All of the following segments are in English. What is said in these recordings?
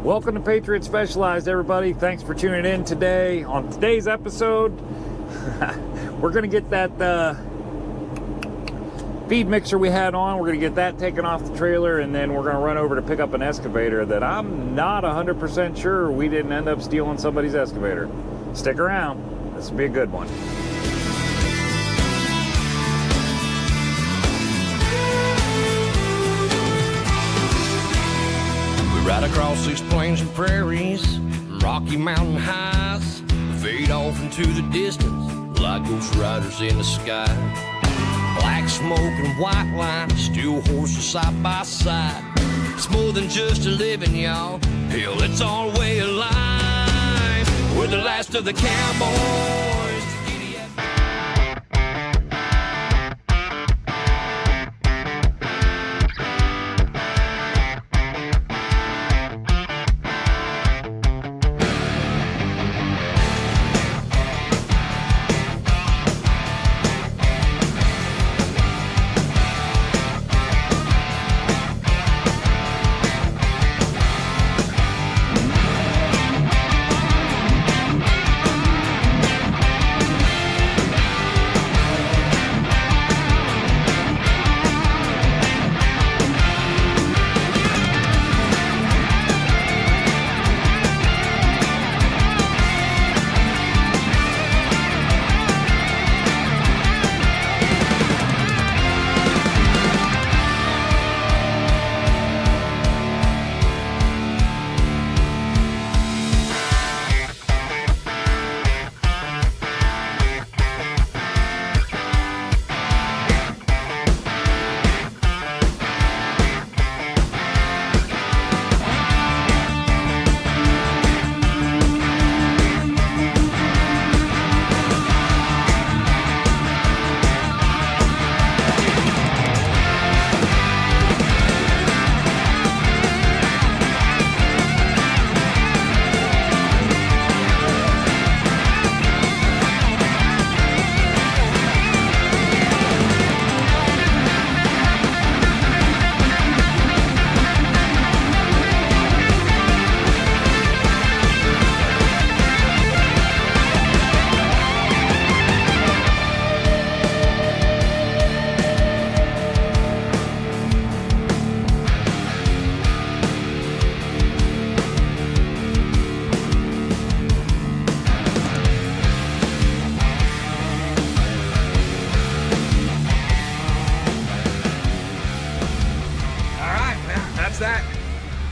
Welcome to Patriot Specialized, everybody. Thanks for tuning in today. On today's episode, we're going to get that feed mixer we had on. We're going to get that taken off the trailer, and then we're going to run over to pick up an excavator that I'm not 100% sure we didn't end up stealing somebody's excavator. Stick around. This will be a good one. Right across these plains and prairies, Rocky Mountain highs, fade off into the distance like ghost riders in the sky. Black smoke and white line, steel horses side by side. It's more than just a living, y'all. Hell, it's our way of life. We're the last of the cowboys.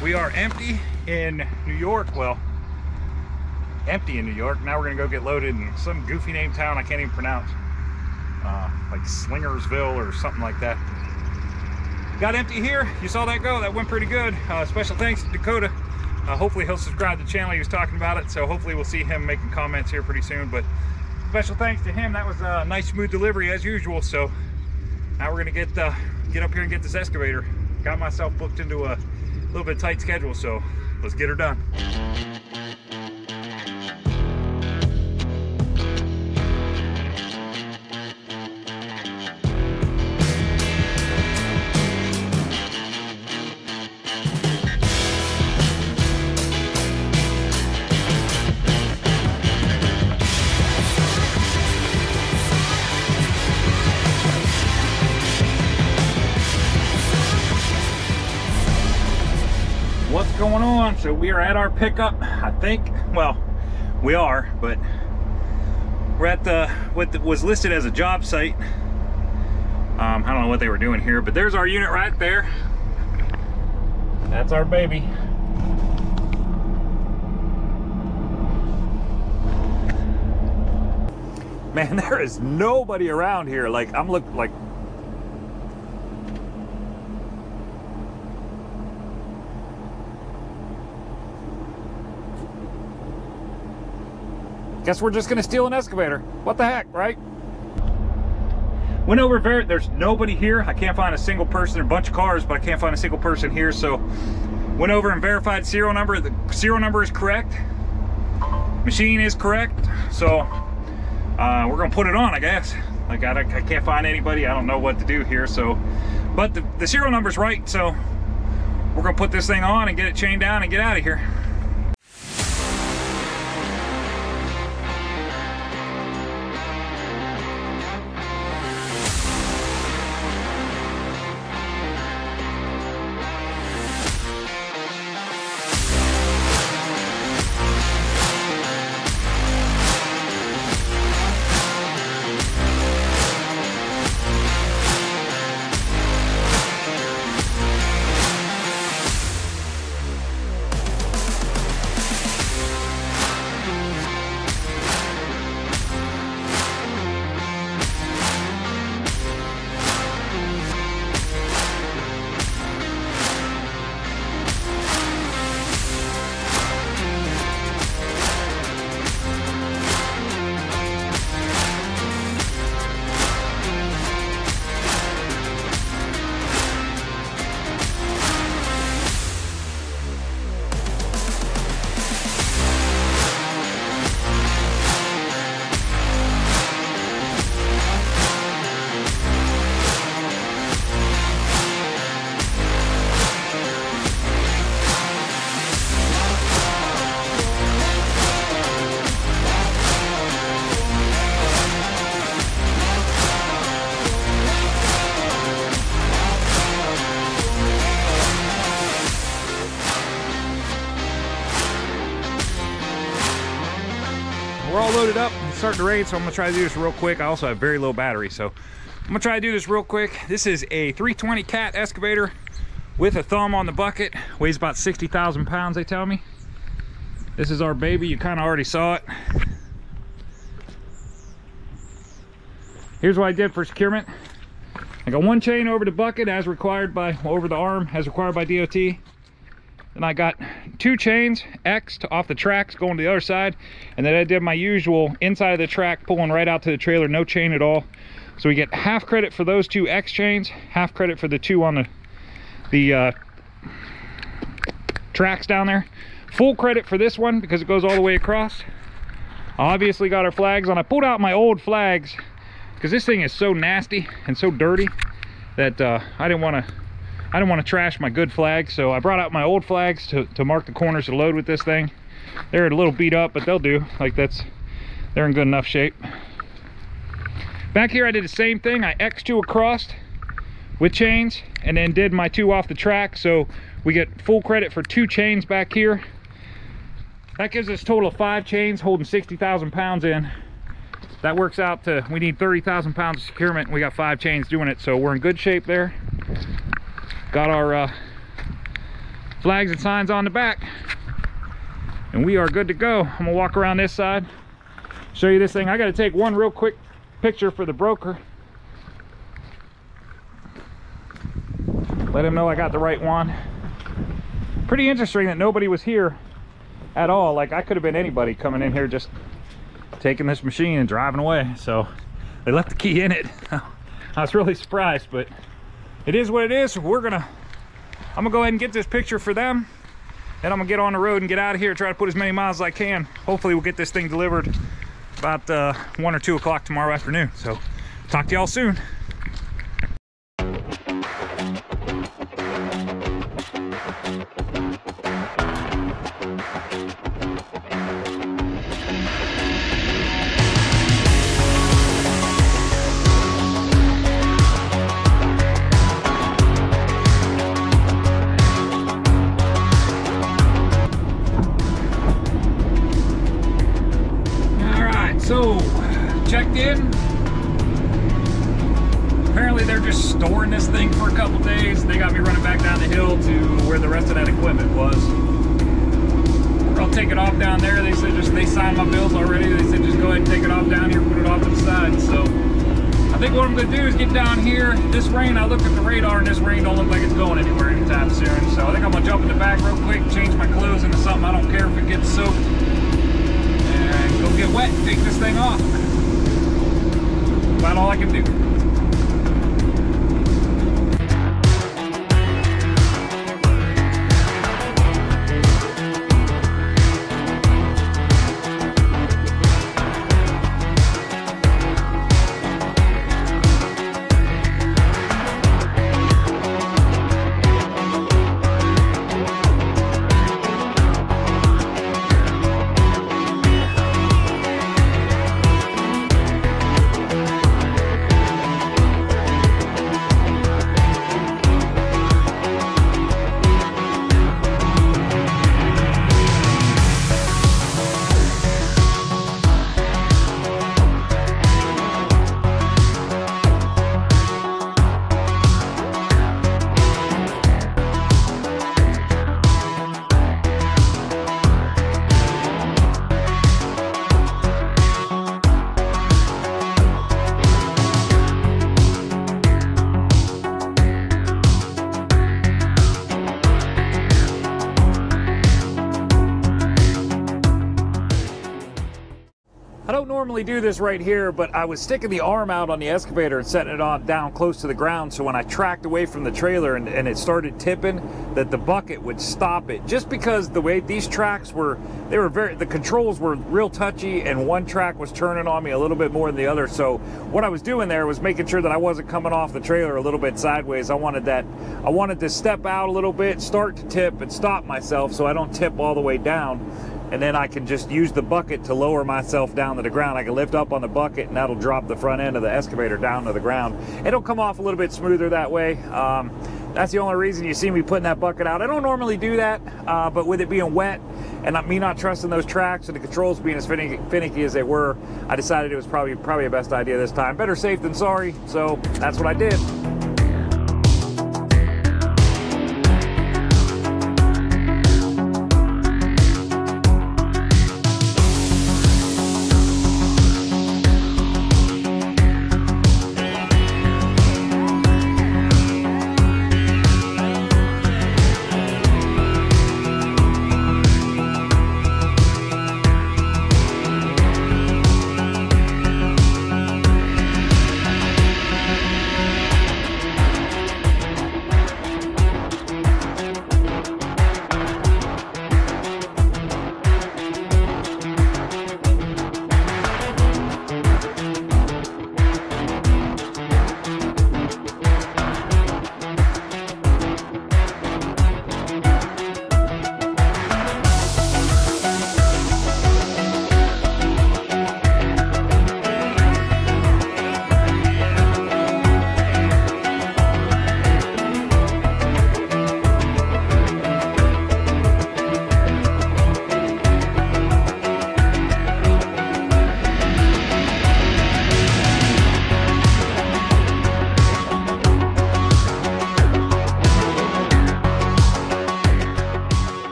We are empty in New York. Well, empty in New York. Now we're gonna go get loaded in some goofy name town I can't even pronounce, like Slingersville or something like that. Got empty here. You saw that go. That went pretty good. Special thanks to Dakota. Hopefully he'll subscribe to the channel. He was talking about it, so hopefully we'll see him making comments here pretty soon. But special thanks to him. That was a nice smooth delivery as usual. So now we're gonna get up here and get this excavator. Got myself booked into a little bit tight schedule, so let's get her done. What's going on? So we are at our pickup, I think. Well, we are, but we're at what was listed as a job site. I don't know what they were doing here, but there's our unit right there. That's our baby. Man, there is nobody around here. Like, I'm looking like, guess we're just gonna steal an excavator. What the heck, right? Went over there, there's nobody here. I can't find a single person, a bunch of cars, but I can't find a single person here. So went over and verified serial number. The serial number is correct. Machine is correct. So we're gonna put it on, I guess. Like I can't find anybody. I don't know what to do here. So, but the serial number's right. So we're gonna put this thing on and get it chained down and get out of here. We're all loaded up. It's starting to rain, so I'm gonna try to do this real quick. I also have very low battery, so I'm gonna try to do this real quick. This is a 320 cat excavator with a thumb on the bucket. Weighs about 60,000 pounds, they tell me. This is our baby. You kind of already saw it. Here's what I did for securement. I got one chain over the bucket as required by, over the arm as required by DOT. Then I got two chains X'd off the tracks going to the other side, and then I did my usual inside of the track pulling right out to the trailer, no chain at all. So we get half credit for those two X chains, half credit for the two on the tracks down there. Full credit for this one because it goes all the way across. Obviously got our flags on. I pulled out my old flags because this thing is so nasty and so dirty that I didn't want to trash my good flags, so I brought out my old flags to mark the corners to load with this thing. They're a little beat up, but they'll do. Like they're in good enough shape. Back here I did the same thing. I X2 across with chains and then did my two off the track, so we get full credit for two chains back here. That gives us a total of 5 chains holding 60,000 pounds in. That works out to, we need 30,000 pounds of securement. We got 5 chains doing it, so we're in good shape there. Got our flags and signs on the back, and we are good to go. I'm gonna walk around this side, show you this thing. I gotta take one real quick picture for the broker. Let him know I got the right one. Pretty interesting that nobody was here at all. Like, I could have been anybody coming in here just taking this machine and driving away. So they left the key in it. I was really surprised, but it is what it is. I'm gonna go ahead and get this picture for them, and I'm gonna get on the road and get out of here, try to put as many miles as I can. Hopefully we'll get this thing delivered about 1 or 2 o'clock tomorrow afternoon. So talk to y'all soon. So, checked in. Apparently they're just storing this thing for a couple days. They got me running back down the hill to where the rest of that equipment was. I'll take it off down there. They said they signed my bills already. They said just go ahead and take it off down here, put it off to the side. So I think what I'm gonna do is get down here. This rain, I looked at the radar and this rain don't look like it's going anywhere anytime soon. So I think I'm gonna jump in the back real quick, change my clothes into something. I don't care if it gets soaked. And go get wet and take this thing off. About all I can do. I don't normally do this right here, but I was sticking the arm out on the excavator and setting it on down close to the ground, so when I tracked away from the trailer and it started tipping, that the bucket would stop it. Just because the way these tracks were, the controls were real touchy, and one track was turning on me a little bit more than the other. So what I was doing there was making sure that I wasn't coming off the trailer a little bit sideways. I wanted to step out a little bit, start to tip, and stop myself so I don't tip all the way down. And then I can just use the bucket to lower myself down to the ground. I can lift up on the bucket and that'll drop the front end of the excavator down to the ground. It'll come off a little bit smoother that way. That's the only reason you see me putting that bucket out. I don't normally do that, but with it being wet and me not trusting those tracks and the controls being as finicky as they were, I decided it was probably a best idea this time. Better safe than sorry, so that's what I did.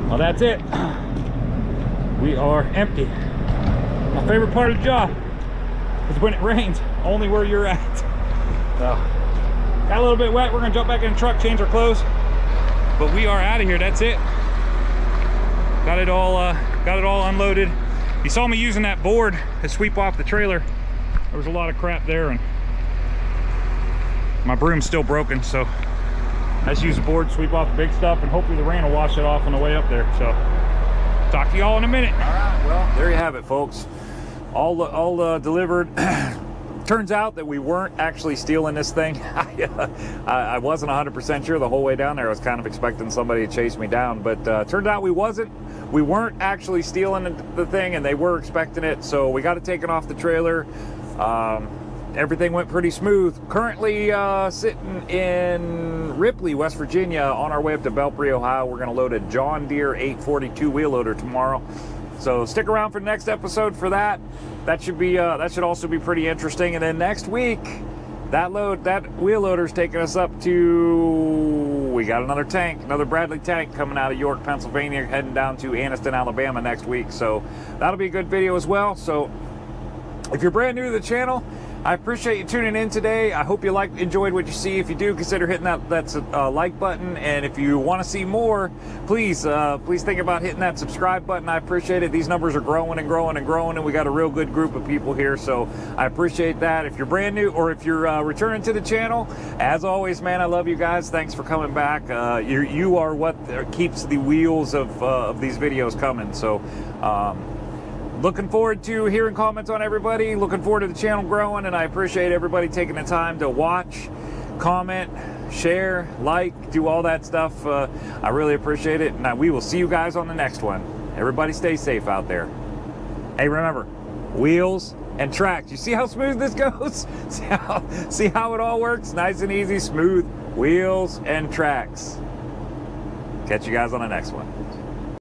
Well, that's it. We are empty. My favorite part of the job is when it rains, only where you're at. So, got a little bit wet. We're gonna jump back in the truck, change our clothes, but we are out of here. That's it. Got it all unloaded. You saw me using that board to sweep off the trailer. There was a lot of crap there, and my broom's still broken, so I just use the board to sweep off the big stuff, and hopefully the rain will wash it off on the way up there. So, talk to y'all in a minute. All right, well, there you have it, folks. All delivered. Turns out that we weren't actually stealing this thing. I wasn't 100% sure the whole way down there. I was kind of expecting somebody to chase me down, but turned out we weren't actually stealing the thing, and they were expecting it. So we got it taken off the trailer. Everything went pretty smooth. Currently sitting in Ripley, West Virginia, on our way up to Belpre, Ohio. We're going to load a John Deere 842 wheel loader tomorrow. So stick around for the next episode for that. That should also be pretty interesting. And then next week, that wheel loader's taking us up to, we got another Bradley tank coming out of York, Pennsylvania, heading down to Anniston, Alabama next week. So that'll be a good video as well. So if you're brand new to the channel, I appreciate you tuning in today. I hope you enjoyed what you see. If you do, consider hitting that like button. And if you want to see more, please think about hitting that subscribe button. I appreciate it. These numbers are growing and growing and growing, and we got a real good group of people here. So I appreciate that. If you're brand new or if you're returning to the channel, as always, man, I love you guys. Thanks for coming back. You are what keeps the wheels of these videos coming. So looking forward to hearing comments on everybody. Looking forward to the channel growing, and I appreciate everybody taking the time to watch, comment, share, like, do all that stuff. I really appreciate it, and we will see you guys on the next one. Everybody stay safe out there. Hey, remember, wheels and tracks. You see how smooth this goes? See how it all works? Nice and easy, smooth, wheels and tracks. Catch you guys on the next one.